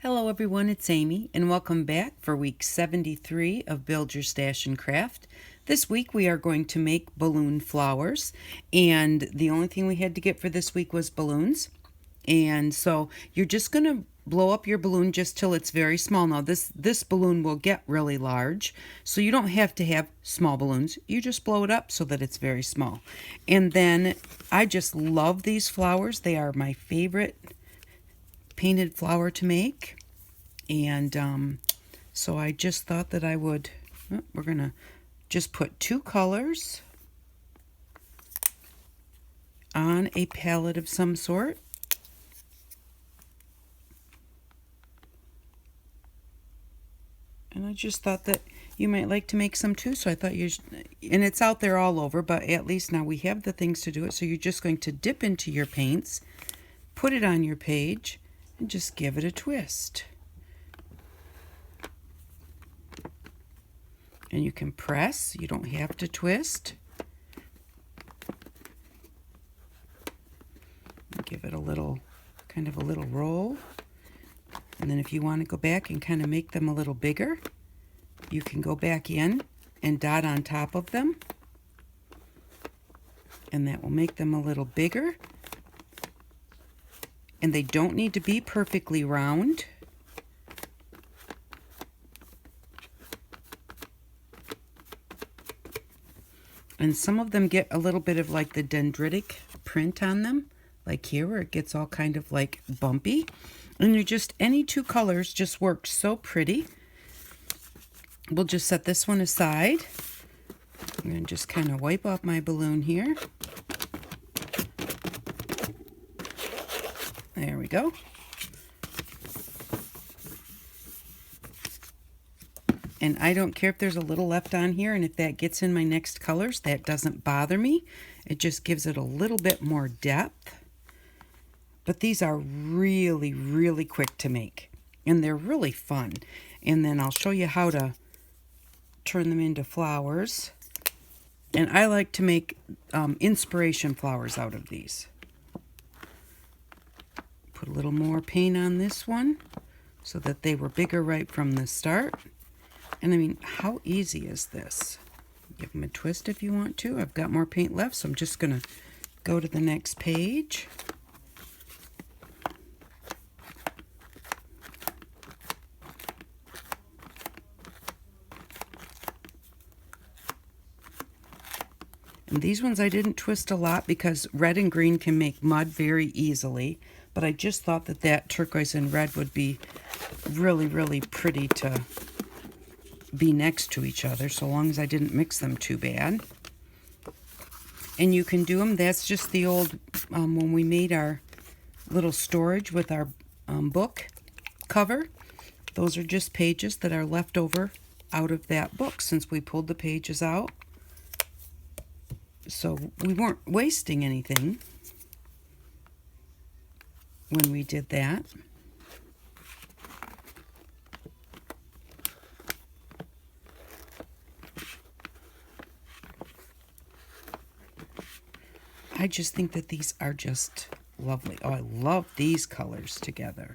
Hello everyone, it's Amy and welcome back for week 73 of Build Your Stash and Craft. This week we are going to make balloon flowers, and the only thing we had to get for this week was balloons. And so you're just going to blow up your balloon just till it's very small. Now this balloon will get really large, so you don't have to have small balloons. You just blow it up so that it's very small. And then I just love these flowers. They are my favorite painted flower to make. And so I just thought that I would, we're going to just put two colors on a palette of some sort. And I just thought that you might like to make some too, so I thought and it's out there all over, but at least now we have the things to do it. So you're just going to dip into your paints, put it on your page, and just give it a twist. And you can press, you don't have to twist. Give it a little, kind of a little roll. And then if you want to go back and kind of make them a little bigger, you can go back in and dot on top of them. And that will make them a little bigger. And they don't need to be perfectly round. And some of them get a little bit of like the dendritic print on them, like here where it gets all kind of like bumpy. And you just, any two colors just work so pretty. We'll just set this one aside. I'm going to just kind of wipe off my balloon here. There we go. And I don't care if there's a little left on here, and if that gets in my next colors, that doesn't bother me. It just gives it a little bit more depth. But these are really, really quick to make, and they're really fun. And then I'll show you how to turn them into flowers. And I like to make inspiration flowers out of these. Put a little more paint on this one so that they were bigger right from the start. And I mean, how easy is this? Give them a twist if you want to. I've got more paint left, so I'm just going to go to the next page. And these ones I didn't twist a lot because red and green can make mud very easily. But I just thought that that turquoise and red would be really, really pretty to be next to each other, so long as I didn't mix them too bad. And you can do them, that's just the old, when we made our little storage with our book cover, those are just pages that are left over out of that book since we pulled the pages out. So we weren't wasting anything when we did that. I just think that these are just lovely. Oh, I love these colors together.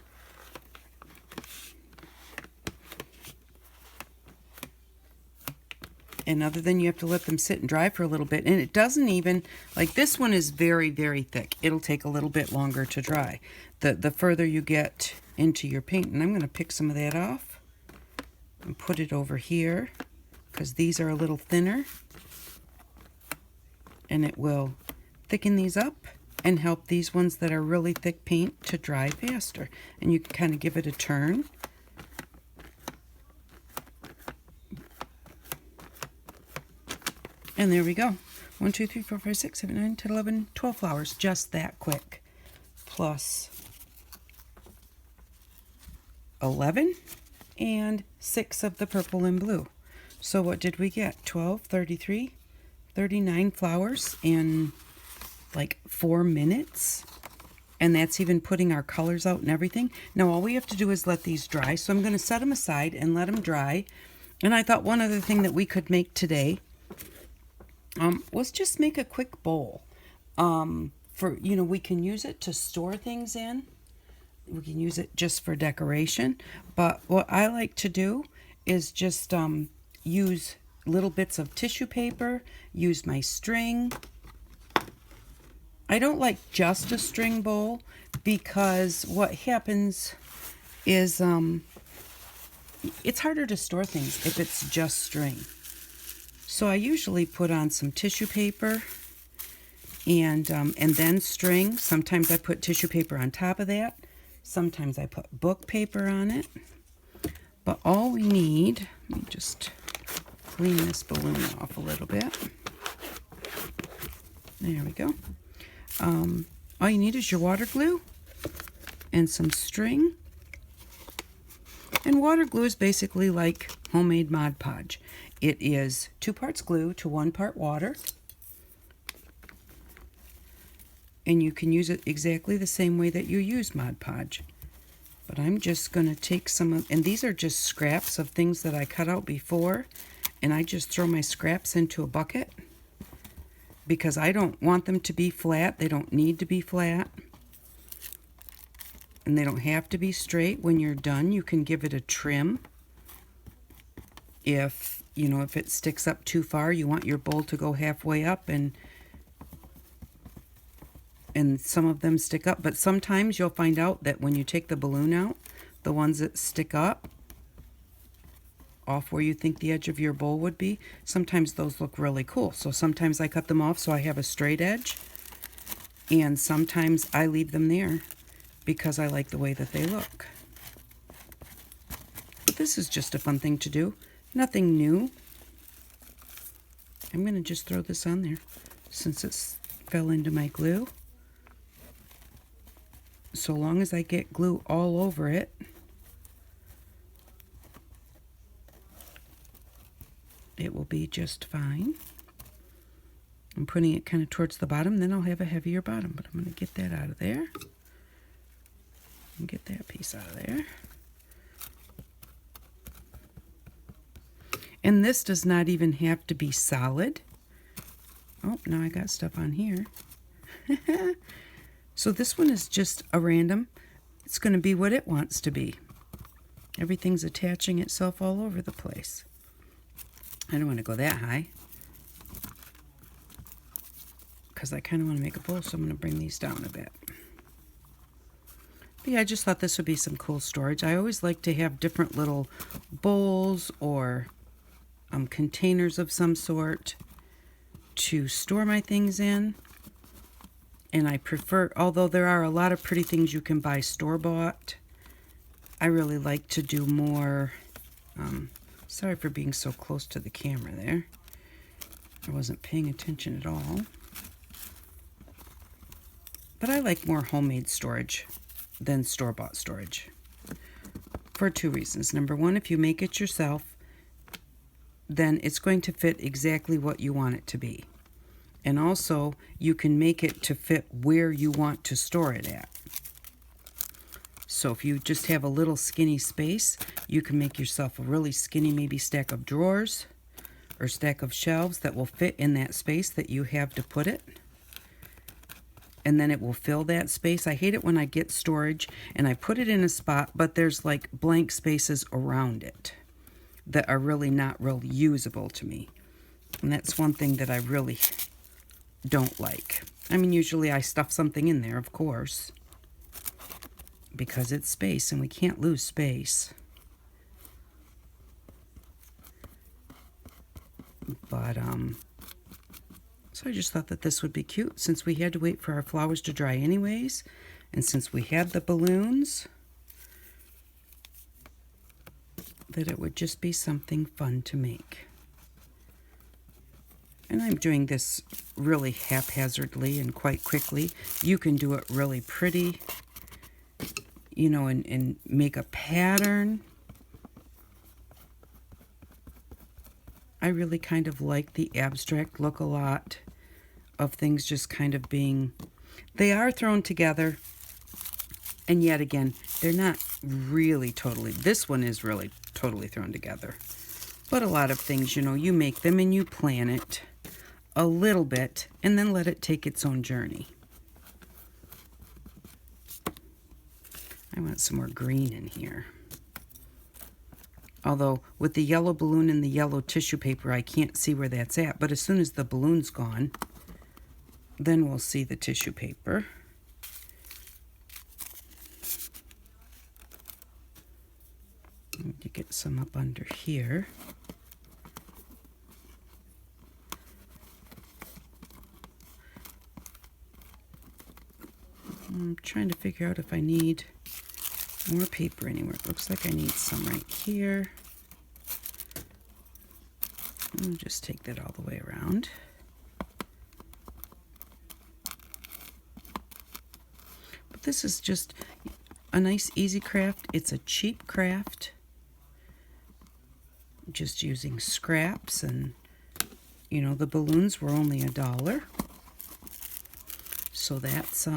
And other than you have to let them sit and dry for a little bit. And it doesn't even, like this one is very, very thick. It'll take a little bit longer to dry. The further you get into your paint. And I'm going to pick some of that off and put it over here because these are a little thinner. And it will thicken these up and help these ones that are really thick paint to dry faster. And you can kind of give it a turn. And there we go. 1, 2, 3, 4, 5, 6, 7, 9, 10, 11, 12 flowers. Just that quick. Plus 11 and 6 of the purple and blue. So what did we get? 12, 33, 39 flowers in like 4 minutes. And that's even putting our colors out and everything. Now all we have to do is let these dry. So I'm going to set them aside and let them dry. And I thought one other thing that we could make today was just make a quick bowl. We can use it to store things in. we can use it just for decoration. But what I like to do is just use little bits of tissue paper, use my string. I don't like just a string bowl because what happens is it's harder to store things if it's just string. So I usually put on some tissue paper and then string. Sometimes I put tissue paper on top of that. Sometimes I put book paper on it. But all we need, let me just clean this balloon off a little bit. There we go. All you need is your water glue and some string. And water glue is basically like homemade Mod Podge. It is 2 parts glue to 1 part water. And you can use it exactly the same way that you use Mod Podge. But I'm just going to take some of, and these are just scraps of things that I cut out before, and I just throw my scraps into a bucket because I don't want them to be flat. They don't need to be flat. And they don't have to be straight. When you're done, you can give it a trim. If, you know, if it sticks up too far, you want your bowl to go halfway up, and some of them stick up. But sometimes you'll find out that when you take the balloon out, the ones that stick up off where you think the edge of your bowl would be, sometimes those look really cool. So sometimes I cut them off so I have a straight edge, and sometimes I leave them there because I like the way that they look. But this is just a fun thing to do. Nothing new. I'm going to just throw this on there since it fell into my glue. So long as I get glue all over it, it will be just fine. I'm putting it kind of towards the bottom, then I'll have a heavier bottom, but I'm going to get that out of there. And get that piece out of there. And this does not even have to be solid. Oh, now I got stuff on here. So this one is just a random. It's going to be what it wants to be. Everything's attaching itself all over the place. I don't want to go that high because I kind of want to make a bowl, so I'm going to bring these down a bit. But yeah, I just thought this would be some cool storage. I always like to have different little bowls or containers of some sort to store my things in. And I prefer, although there are a lot of pretty things you can buy store-bought, I really like to do more, sorry for being so close to the camera there. I wasn't paying attention at all. But I like more homemade storage than store-bought storage for 2 reasons. Number one, if you make it yourself, then it's going to fit exactly what you want it to be. And also, you can make it to fit where you want to store it at. So if you just have a little skinny space, you can make yourself a really skinny maybe stack of drawers or stack of shelves that will fit in that space that you have to put it. And then it will fill that space. I hate it when I get storage and I put it in a spot, but there's like blank spaces around it that are really not real usable to me. And that's one thing that I really don't like. I mean, usually I stuff something in there, of course, because it's space and we can't lose space. But, so I just thought that this would be cute since we had to wait for our flowers to dry anyways. And since we had the balloons, that it would just be something fun to make. And I'm doing this really haphazardly and quite quickly. You can do it really pretty, you know, and make a pattern. I really kind of like the abstract look a lot of things just kind of being, they are thrown together. And yet again, they're not really totally, this one is really totally thrown together. But a lot of things, you know, you make them and you plan it a little bit and then let it take its own journey. I want some more green in here. Although with the yellow balloon and the yellow tissue paper, I can't see where that's at. But as soon as the balloon's gone, then we'll see the tissue paper. I need to get some up under here. I'm trying to figure out if I need more paper anywhere. It looks like I need some right here. I'll just take that all the way around. But this is just a nice easy craft. It's a cheap craft. Just using scraps, and you know, the balloons were only $1. So that's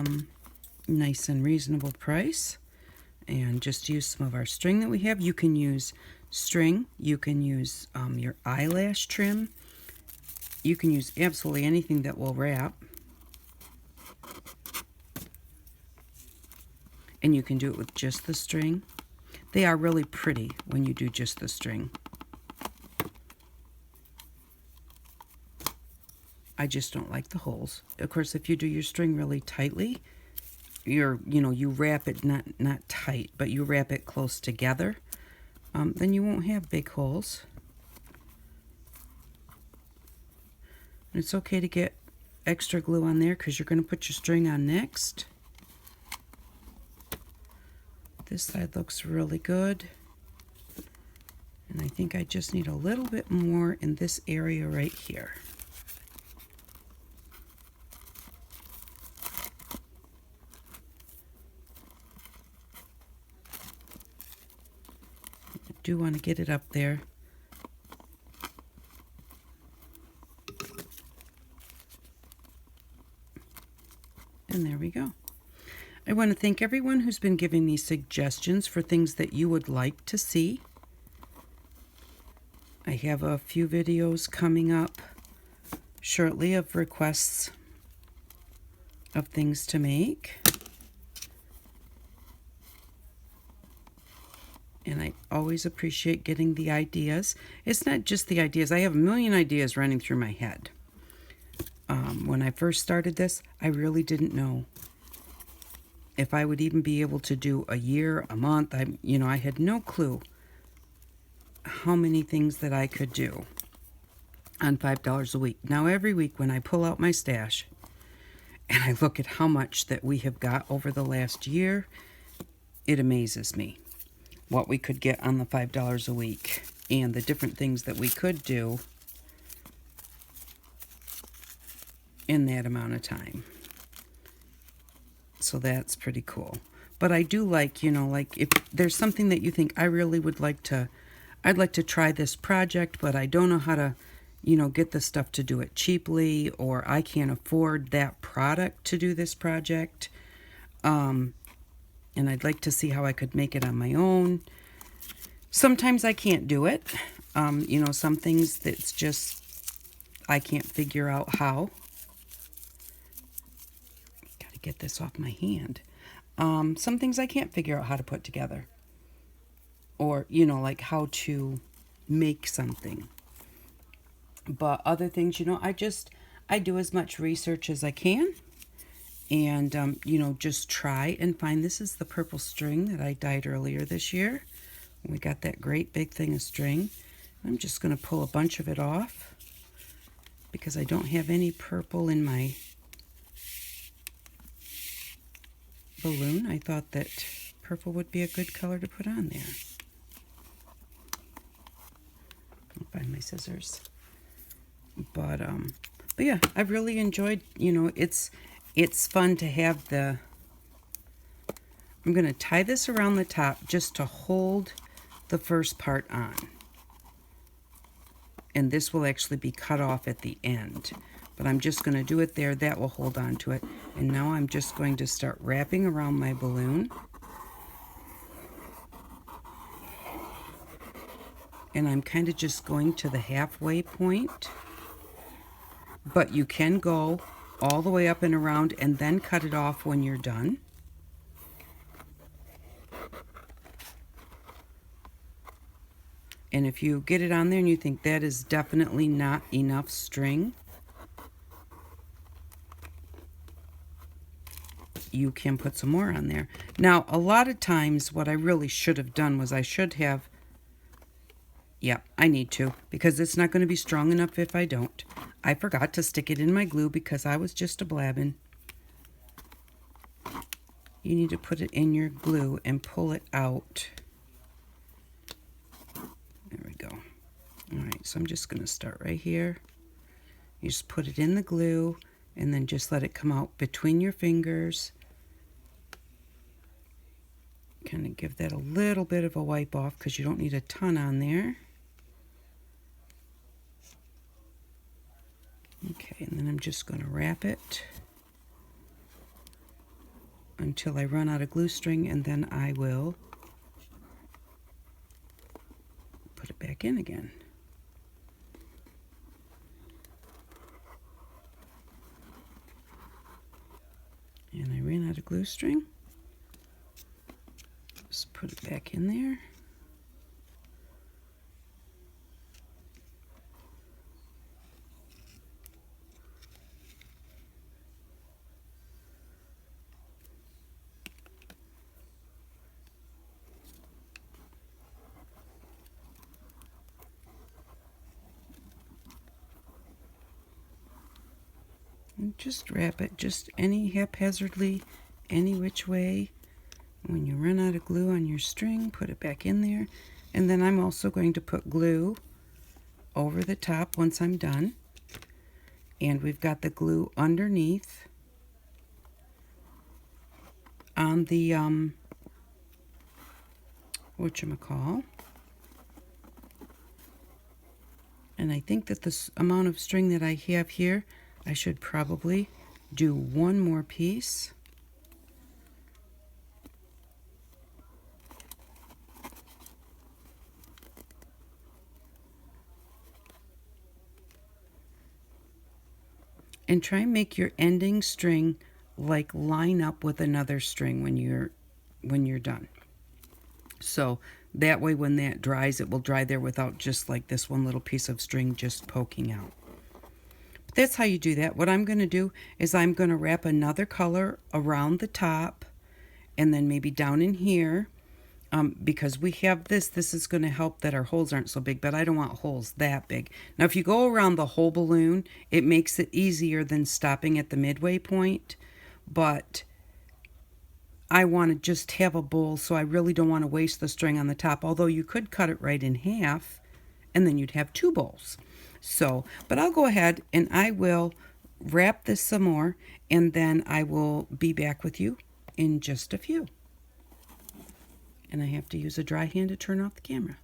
nice and reasonable price. And just use some of our string that we have. You can use string, you can use your eyelash trim, you can use absolutely anything that will wrap, and you can do it with just the string. They are really pretty when you do just the string. I just don't like the holes. Of course, if you do your string really tightly, you wrap it not tight, but you wrap it close together, then you won't have big holes. And it's okay to get extra glue on there because you're going to put your string on next. This side looks really good. And I think I just need a little bit more in this area right here. Do want to get it up there. And there we go. I want to thank everyone who's been giving me suggestions for things that you would like to see. I have a few videos coming up shortly of requests of things to make. And I always appreciate getting the ideas. It's not just the ideas. I have a million ideas running through my head. When I first started this, I really didn't know if I would even be able to do a year, a month. I had no clue how many things that I could do on $5 a week. Now every week when I pull out my stash and I look at how much that we have got over the last year, it amazes me what we could get on the $5 a week and the different things that we could do in that amount of time. So that's pretty cool. But I do like, like if there's something that you think I really would like to, I'd like to try this project, but I don't know how to, get the stuff to do it cheaply, or I can't afford that product to do this project. And I'd like to see how I could make it on my own. Sometimes I can't do it. Some things that's just, I can't figure out how. Got to get this off my hand. Some things I can't figure out how to put together. Or, like how to make something. But other things, I do as much research as I can. And, just try and find, this is the purple string that I dyed earlier this year. We got that great big thing of string. I'm just going to pull a bunch of it off because I don't have any purple in my balloon. I thought that purple would be a good color to put on there. I'll find my scissors. But yeah, I've really enjoyed, it's fun to have the, I'm going to tie this around the top just to hold the first part on. And this will actually be cut off at the end. But I'm just going to do it there. That will hold on to it. And now I'm just going to start wrapping around my balloon. And I'm kind of just going to the halfway point. But you can go all the way up and around and then cut it off when you're done. And if you get it on there and you think that is definitely not enough string, you can put some more on there. Now, a lot of times what I really should have done was I should have, yeah, I need to, because it's not going to be strong enough if I don't. I forgot to stick it in my glue because I was just a blabbing. You need to put it in your glue and pull it out. There we go. All right, so I'm just going to start right here. You just put it in the glue and then just let it come out between your fingers. Kind of give that a little bit of a wipe off because you don't need a ton on there. Okay, and then I'm just going to wrap it until I run out of glue string, and then I will put it back in again. And I ran out of glue string. Just put it back in there. And just wrap it just any haphazardly, any which way. When you run out of glue on your string, put it back in there. And then I'm also going to put glue over the top once I'm done. And we've got the glue underneath on the whatchamacall. And I think that this amount of string that I have here, I should probably do one more piece. And try and make your ending string like line up with another string when you're done. So that way when that dries, it will dry there without just like this one little piece of string just poking out. But that's how you do that. What I'm going to do is I'm going to wrap another color around the top and then maybe down in here. Because we have this is going to help that our holes aren't so big, but I don't want holes that big. Now, if you go around the whole balloon, it makes it easier than stopping at the midway point, but I want to just have a bowl, so I really don't want to waste the string on the top, although you could cut it right in half, and then you'd have two bowls. So, but I'll go ahead and I will wrap this some more, and then I will be back with you in just a few. And I have to use a dry hand to turn off the camera.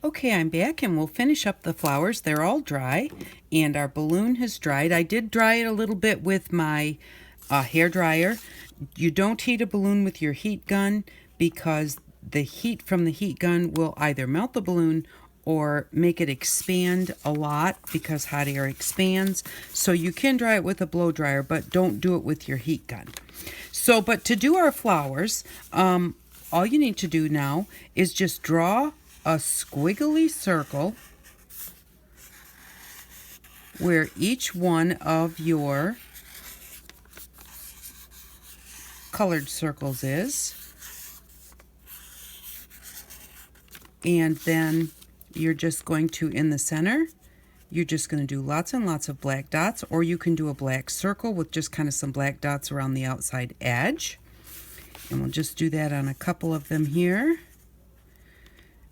Okay, I'm back and we'll finish up the flowers. They're all dry and our balloon has dried. I did dry it a little bit with my hair dryer. You don't heat a balloon with your heat gun because the heat from the heat gun will either melt the balloon or make it expand a lot because hot air expands. So you can dry it with a blow dryer, but don't do it with your heat gun. So, but to do our flowers, all you need to do now is just draw a squiggly circle where each one of your colored circles is. And then you're just going to, in the center, you're just going to do lots and lots of black dots, or you can do a black circle with just kind of some black dots around the outside edge. And we'll just do that on a couple of them here.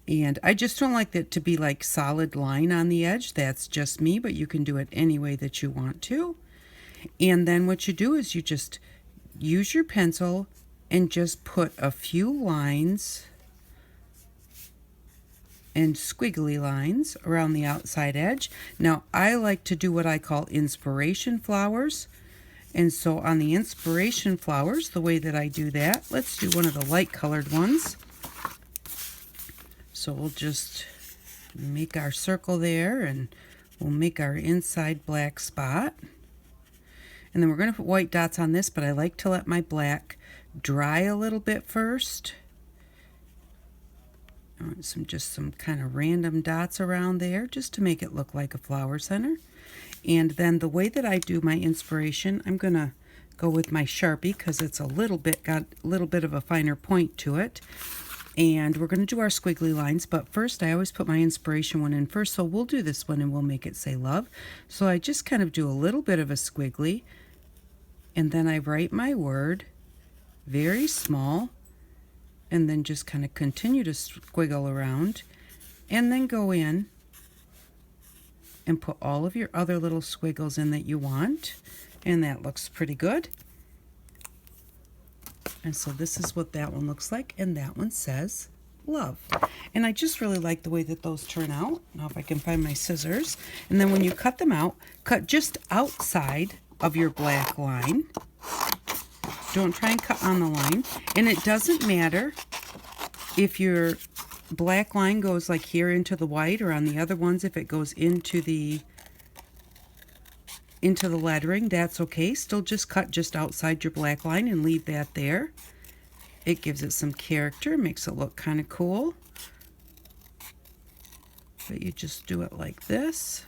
And I just don't like that to be like solid line on the edge. That's just me, but you can do it any way that you want to. And then what you do is you just use your pencil and just put a few lines and squiggly lines around the outside edge. Now I like to do what I call inspiration flowers. And so on the inspiration flowers, the way that I do that, let's do one of the light colored ones. So we'll just make our circle there and we'll make our inside black spot. And then we're going to put white dots on this, but I like to let my black dry a little bit first. All some kind of random dots around there just to make it look like a flower center. And then the way that I do my inspiration, I'm going to go with my Sharpie because it's got a little bit of a finer point to it. And we're going to do our squiggly lines, but first I always put my inspiration one in first, so we'll do this one and we'll make it say love. So I just kind of do a little bit of a squiggly, and then I write my word very small, and then just kind of continue to squiggle around, and then go in and put all of your other little squiggles in that you want, and that looks pretty good. And so this is what that one looks like, and that one says love. And I just really like the way that those turn out. Now if I can find my scissors. And then when you cut them out, cut just outside of your black line. Don't try and cut on the line. And it doesn't matter if your black line goes like here into the white, or on the other ones if it goes into the lettering, that's okay. Still just cut just outside your black line and leave that there. It gives it some character, makes it look kind of cool. But you just do it like this.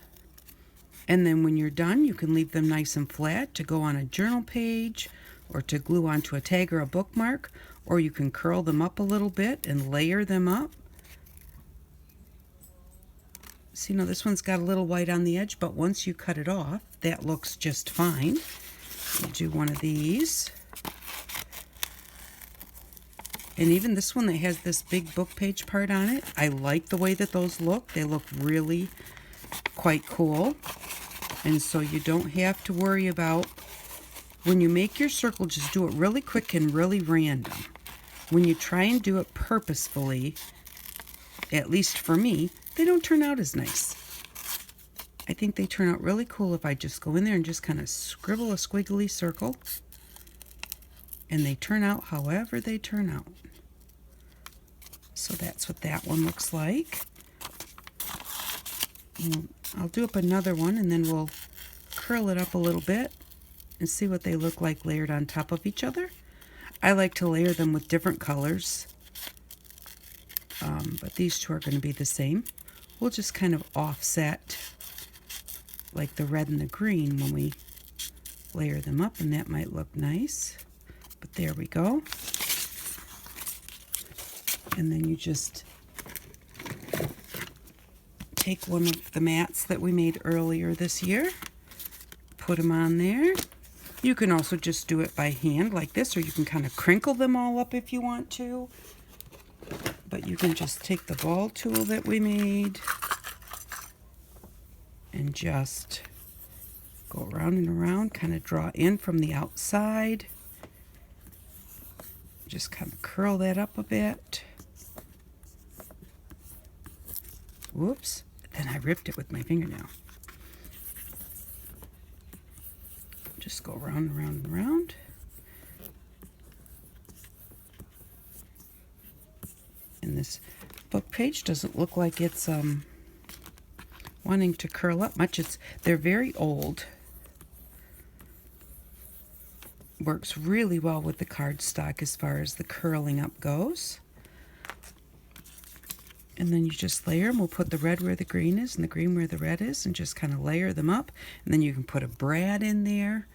And then when you're done, you can leave them nice and flat to go on a journal page, or to glue onto a tag or a bookmark, or you can curl them up a little bit and layer them up. See, now this one's got a little white on the edge, but once you cut it off, that looks just fine. You do one of these. And even this one that has this big book page part on it, I like the way that those look. They look really quite cool. And so you don't have to worry about, when you make your circle, just do it really quick and really random. When you try and do it purposefully, at least for me, they don't turn out as nice. I think they turn out really cool if I just go in there and just kind of scribble a squiggly circle, and they turn out however they turn out. So that's what that one looks like. And I'll do up another one, and then we'll curl it up a little bit and see what they look like layered on top of each other. I like to layer them with different colors, but these two are going to be the same. We'll just kind of offset like the red and the green when we layer them up, and that might look nice. But there we go. And then you just take one of the mats that we made earlier this year, put them on there. You can also just do it by hand like this, or you can kind of crinkle them all up if you want to. But you can just take the ball tool that we made and just go around and around, kind of draw in from the outside. Just kind of curl that up a bit. Whoops, then I ripped it with my fingernail. Just go around and around and around. And this book page doesn't look like it's wanting to curl up much. They're very old. Works really well with the cardstock as far as the curling up goes. And then you just layer them. We'll put the red where the green is and the green where the red is, and just kind of layer them up. And then you can put a brad in there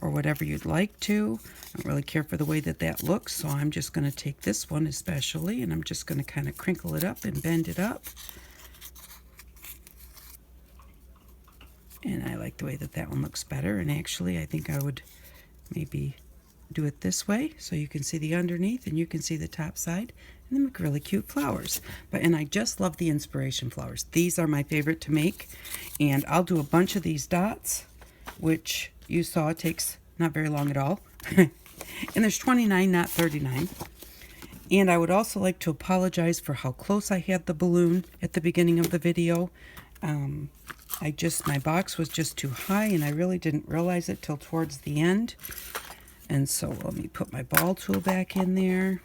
or whatever you'd like to. I don't really care for the way that that looks, so I'm just going to take this one especially, and I'm just going to kind of crinkle it up and bend it up. And I like the way that that one looks better, and actually I think I would maybe do it this way so you can see the underneath and you can see the top side, and they make really cute flowers. And I just love the inspiration flowers. These are my favorite to make, and I'll do a bunch of these dots, which you saw it takes not very long at all. And there's 29, not 39. And I would also like to apologize for how close I had the balloon at the beginning of the video. My box was just too high, and I really didn't realize it till towards the end. And so let me put my ball tool back in there.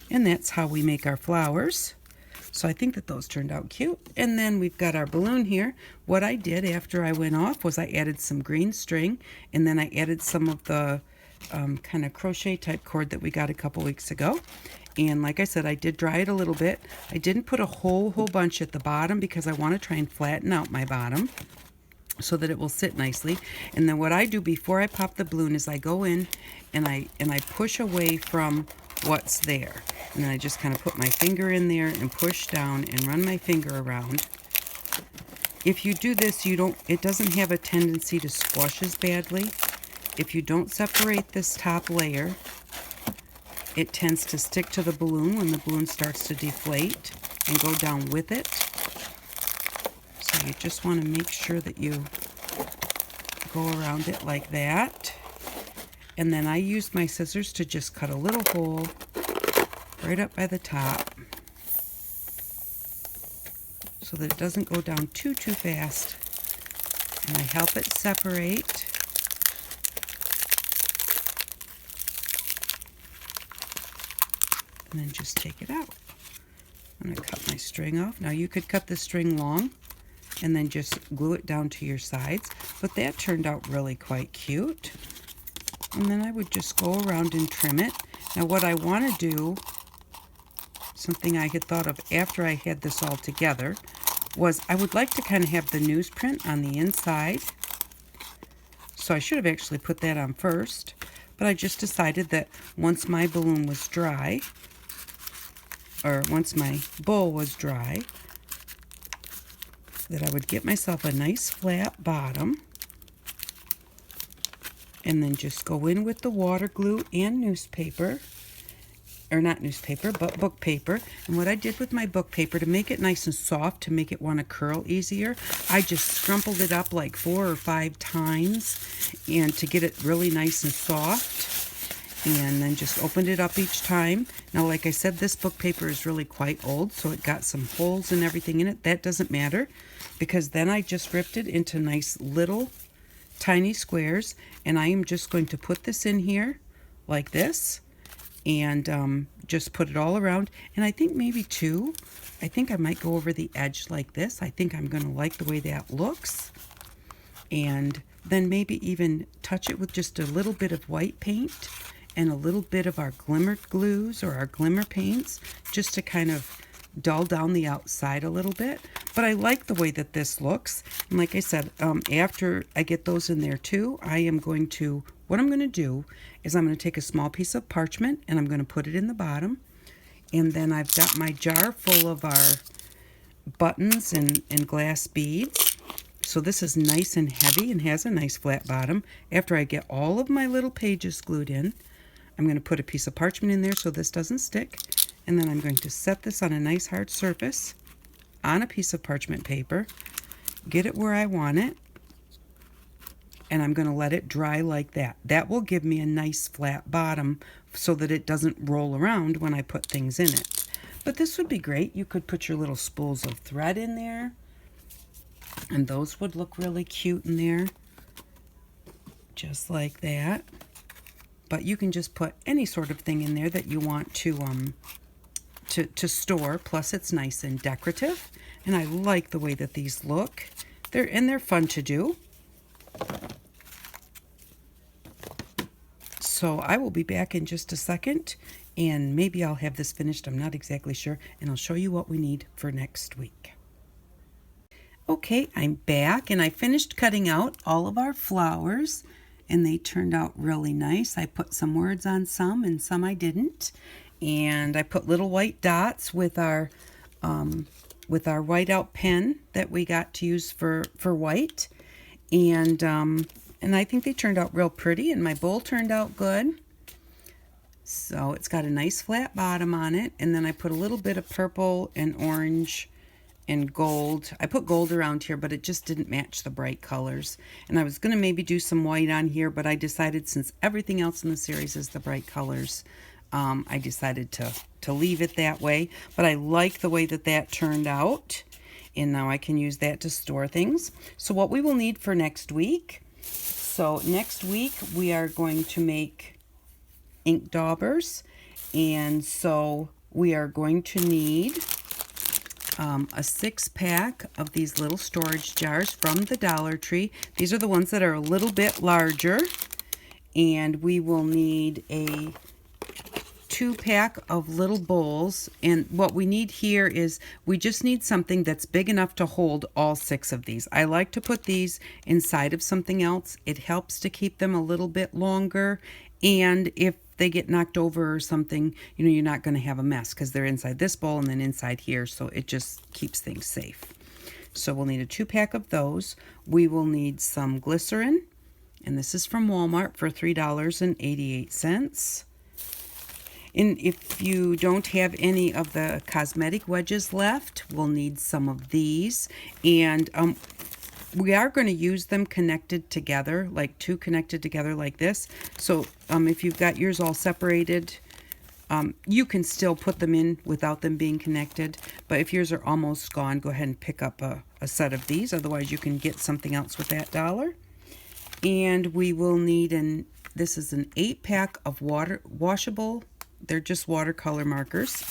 And that's how we make our flowers. So I think that those turned out cute. And then we've got our balloon here. What I did after I went off was I added some green string, and then I added some of the kind of crochet type cord that we got a couple weeks ago. And like I said, I did dry it a little bit. I didn't put a whole bunch at the bottom because I want to try and flatten out my bottom so that it will sit nicely. And then what I do before I pop the balloon is I go in and I push away from what's there. And then I just kind of put my finger in there and push down and run my finger around. If you do this, it doesn't have a tendency to squash as badly. If you don't separate this top layer, it tends to stick to the balloon when the balloon starts to deflate and go down with it. So you just want to make sure that you go around it like that. And then I use my scissors to just cut a little hole right up by the top so that it doesn't go down too fast. And I help it separate. And then just take it out. I'm going to cut my string off. Now you could cut the string long and then just glue it down to your sides, but that turned out really quite cute. And then I would just go around and trim it. Now what I want to do, something I had thought of after I had this all together, was I would like to kind of have the newsprint on the inside. So I should have actually put that on first, but I just decided that once my balloon was dry, or once my bowl was dry, that I would get myself a nice flat bottom and then just go in with the water glue and newspaper, or not newspaper, but book paper. And what I did with my book paper to make it nice and soft, to make it want to curl easier, I just scrumpled it up like 4 or 5 times and to get it really nice and soft. And then just opened it up each time. Now, like I said, this book paper is really quite old, so it got some holes and everything in it. That doesn't matter, because then I just ripped it into nice little tiny squares, and I am just going to put this in here like this, and just put it all around. And I think maybe 2. I think I might go over the edge like this. I think I'm going to like the way that looks. And then maybe even touch it with just a little bit of white paint and a little bit of our glimmer glues or our glimmer paints, just to kind of dull down the outside a little bit. But I like the way that this looks. And like I said, after I get those in there too, what I'm going to do is I'm going to take a small piece of parchment and I'm going to put it in the bottom. And then I've got my jar full of our buttons and glass beads. So this is nice and heavy and has a nice flat bottom. After I get all of my little pages glued in, I'm going to put a piece of parchment in there so this doesn't stick. And then I'm going to set this on a nice hard surface on a piece of parchment paper, get it where I want it, and I'm going to let it dry like that. That will give me a nice flat bottom so that it doesn't roll around when I put things in it. But this would be great. You could put your little spools of thread in there, and those would look really cute in there, just like that. But you can just put any sort of thing in there that you want to store. Plus, it's nice and decorative, and I like the way that these look. They're fun to do. So I will be back in just a second, and maybe I'll have this finished. I'm not exactly sure, and I'll show you what we need for next week. Okay, I'm back, and I finished cutting out all of our flowers, and they turned out really nice. I put some words on some, and some I didn't. And I put little white dots with our whiteout pen that we got to use for white. And I think they turned out real pretty, and my bowl turned out good. So it's got a nice flat bottom on it. And then I put a little bit of purple and orange and gold. I put gold around here, but it just didn't match the bright colors. And I was going to maybe do some white on here, but I decided since everything else in the series is the bright colors, I decided to leave it that way. But I like the way that turned out. And now I can use that to store things. So what we will need for next week. So next week we are going to make ink daubers. And so we are going to need a 6-pack of these little storage jars from the Dollar Tree. These are the ones that are a little bit larger. And we will need a 2-pack of little bowls, and what we need here is we just need something that's big enough to hold all 6 of these. I like to put these inside of something else. It helps to keep them a little bit longer, and if they get knocked over or something, you're not going to have a mess because they're inside this bowl and then inside here, so it just keeps things safe. So we'll need a 2-pack of those. We will need some glycerin, and this is from Walmart for $3.88. And if you don't have any of the cosmetic wedges left, we'll need some of these. And we are going to use them connected together, like 2 connected together like this. So if you've got yours all separated, you can still put them in without them being connected. But if yours are almost gone, go ahead and pick up a set of these. Otherwise, you can get something else with that $1. And we will need, this is an 8-pack of washable, they're just watercolor markers.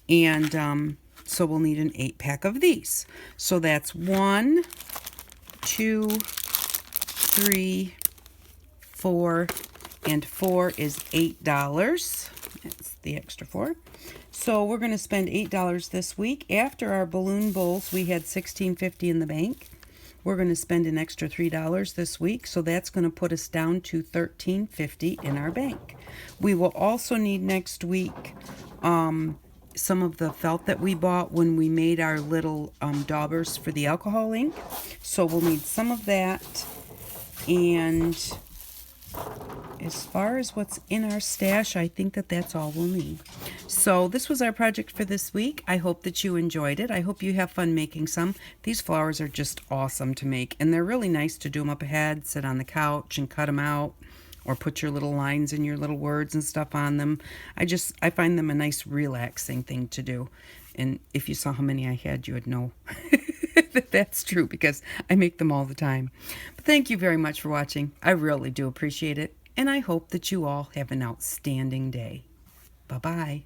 And so we'll need an 8-pack of these. So that's 1, 2, 3, 4, and 4 is $8. That's the extra 4. So we're going to spend $8 this week. After our balloon bowls, we had $16.50 in the bank. We're going to spend an extra $3 this week, so that's going to put us down to $13.50 in our bank. We will also need next week some of the felt that we bought when we made our little daubers for the alcohol ink. So we'll need some of that. And as far as what's in our stash, I think that's all we'll need. So this was our project for this week. I hope that you enjoyed it. I hope you have fun making some. These flowers are just awesome to make, and they're really nice to do them up ahead, sit on the couch and cut them out, or put your little lines and your little words and stuff on them. I find them a nice relaxing thing to do. And if you saw how many I had, you would know that that's true, because I make them all the time. But thank you very much for watching. I really do appreciate it. And I hope that you all have an outstanding day. Bye-bye.